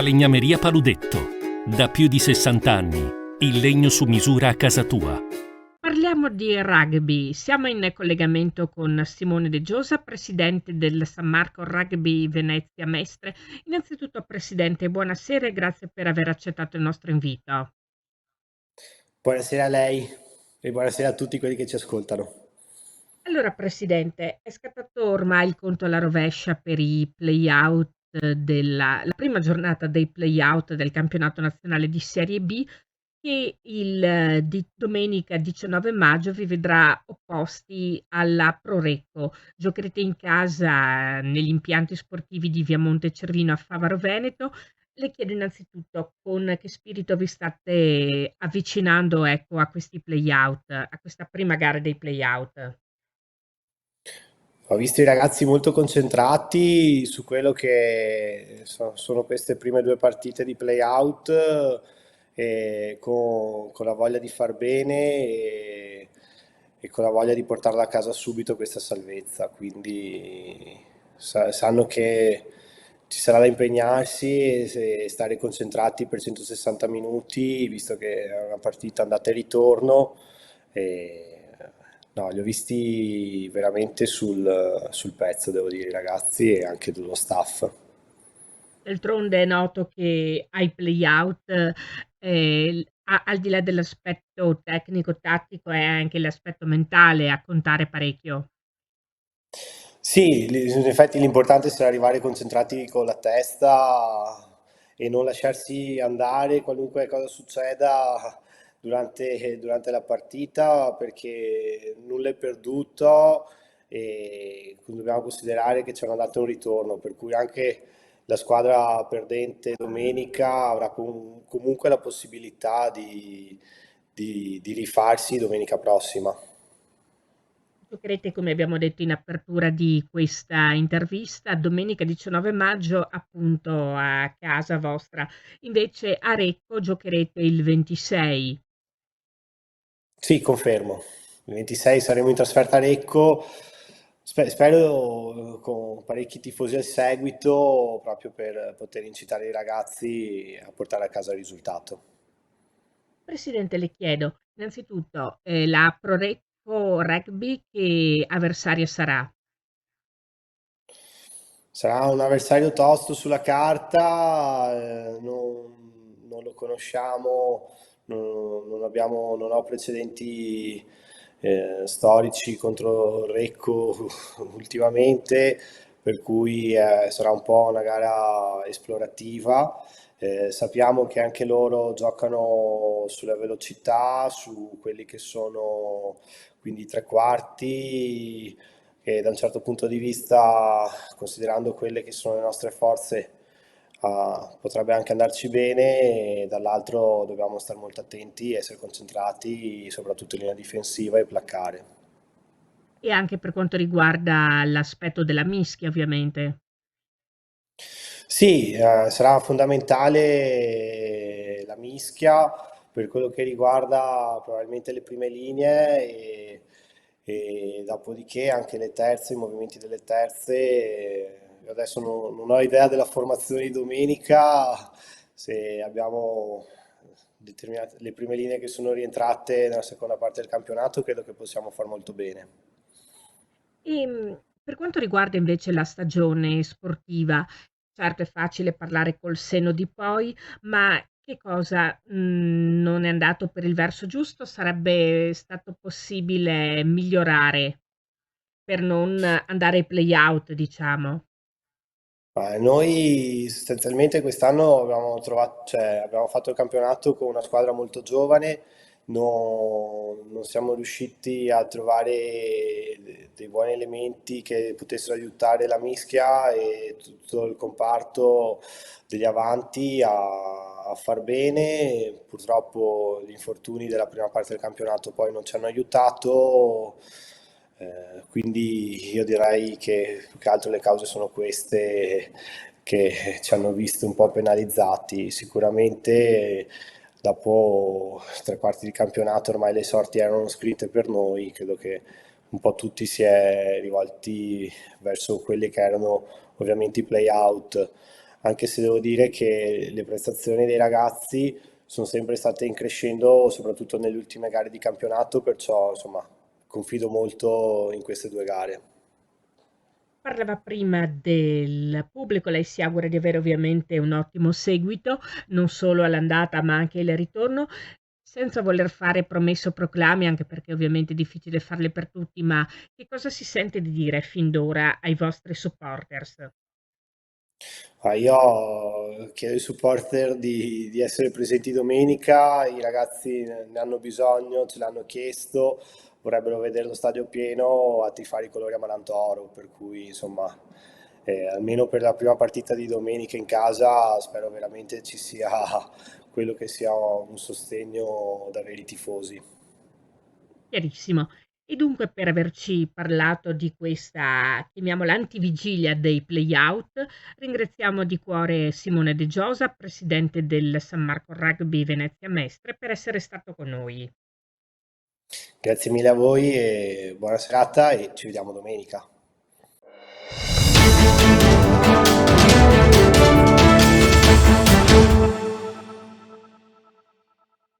Falegnameria Paludetto. Da più di 60 anni. Il legno su misura a casa tua. Parliamo di rugby. Siamo in collegamento con Simone De Giosa, presidente del San Marco Rugby Venezia Mestre. Innanzitutto, presidente, buonasera e grazie per aver accettato il nostro invito. Buonasera a lei e buonasera a tutti quelli che ci ascoltano. Allora, presidente, è scattato ormai il conto alla rovescia per i play-out della la prima giornata dei play-out del campionato nazionale di Serie B che di domenica 19 maggio vi vedrà opposti alla Prorecco. Giocherete in casa negli impianti sportivi di Via Monte Cervino a Favaro Veneto. Le chiedo innanzitutto con che spirito vi state avvicinando, ecco, a questi play-out, a questa prima gara dei play-out. Ho visto i ragazzi molto concentrati su quello che sono queste prime due partite di play-out, con la voglia di far bene e con la voglia di portarla a casa subito questa salvezza. Quindi sanno che ci sarà da impegnarsi e stare concentrati per 160 minuti, visto che è una partita andata e ritorno. E, no, li ho visti veramente sul pezzo, devo dire, i ragazzi e anche dello staff. D'altronde è noto che ai play-out, al di là dell'aspetto tecnico-tattico è anche l'aspetto mentale a contare parecchio. Sì, in effetti l'importante sarà arrivare concentrati con la testa e non lasciarsi andare qualunque cosa succeda durante la partita, perché nulla è perduto e dobbiamo considerare che c'è un andato e un ritorno, per cui anche la squadra perdente domenica avrà comunque la possibilità di rifarsi domenica prossima. Giocherete, come abbiamo detto in apertura di questa intervista, domenica 19 maggio appunto a casa vostra. Invece a Recco giocherete il 26. Sì, confermo. Il 26 saremo in trasferta a Recco, spero con parecchi tifosi al seguito, proprio per poter incitare i ragazzi a portare a casa il risultato. Presidente, le chiedo innanzitutto, la Prorecco Rugby che avversaria sarà? Sarà un avversario tosto sulla carta, non lo conosciamo, non ho precedenti storici contro il Recco ultimamente, per cui sarà un po' una gara esplorativa. Sappiamo che anche loro giocano sulla velocità, su quelli che sono quindi i tre quarti, che da un certo punto di vista, considerando quelle che sono le nostre forze, potrebbe anche andarci bene, e dall'altro dobbiamo stare molto attenti, essere concentrati, soprattutto in linea difensiva e placcare. E anche per quanto riguarda l'aspetto della mischia, ovviamente. Sì, sarà fondamentale la mischia per quello che riguarda probabilmente le prime linee e dopodiché anche le terze, i movimenti delle terze. Io adesso non ho idea della formazione di domenica, se abbiamo determinate le prime linee che sono rientrate nella seconda parte del campionato, credo che possiamo far molto bene. Per quanto riguarda invece la stagione sportiva, certo è facile parlare col senno di poi, ma che cosa, non è andato per il verso giusto? Sarebbe stato possibile migliorare per non andare ai play-out, diciamo? Noi sostanzialmente quest'anno abbiamo fatto il campionato con una squadra molto giovane, non siamo riusciti a trovare dei buoni elementi che potessero aiutare la mischia e tutto il comparto degli avanti a far bene. Purtroppo gli infortuni della prima parte del campionato poi non ci hanno aiutato. Quindi io direi che più che altro le cause sono queste che ci hanno visto un po' penalizzati. Sicuramente dopo tre quarti di campionato ormai le sorti erano scritte per noi, credo che un po' tutti si è rivolti verso quelli che erano ovviamente i play-out. anche se devo dire che le prestazioni dei ragazzi sono sempre state in crescendo, soprattutto nelle ultime gare di campionato, perciò insomma confido molto in queste due gare. Parlava prima del pubblico, lei si augura di avere ovviamente un ottimo seguito, non solo all'andata ma anche il ritorno, senza voler fare promesse o proclami, anche perché ovviamente è difficile farle per tutti, ma che cosa si sente di dire fin d'ora ai vostri supporters? Io chiedo ai supporter di essere presenti domenica, i ragazzi ne hanno bisogno, ce l'hanno chiesto, vorrebbero vedere lo stadio pieno a tifare i colori amaranto-oro, per cui insomma, almeno per la prima partita di domenica in casa spero veramente ci sia quello che sia un sostegno da veri tifosi. Chiarissimo. E dunque per averci parlato di questa, chiamiamola antivigilia dei play-out, ringraziamo di cuore Simone De Giosa, presidente del San Marco Rugby Venezia Mestre, per essere stato con noi. Grazie mille a voi e buona serata e ci vediamo domenica.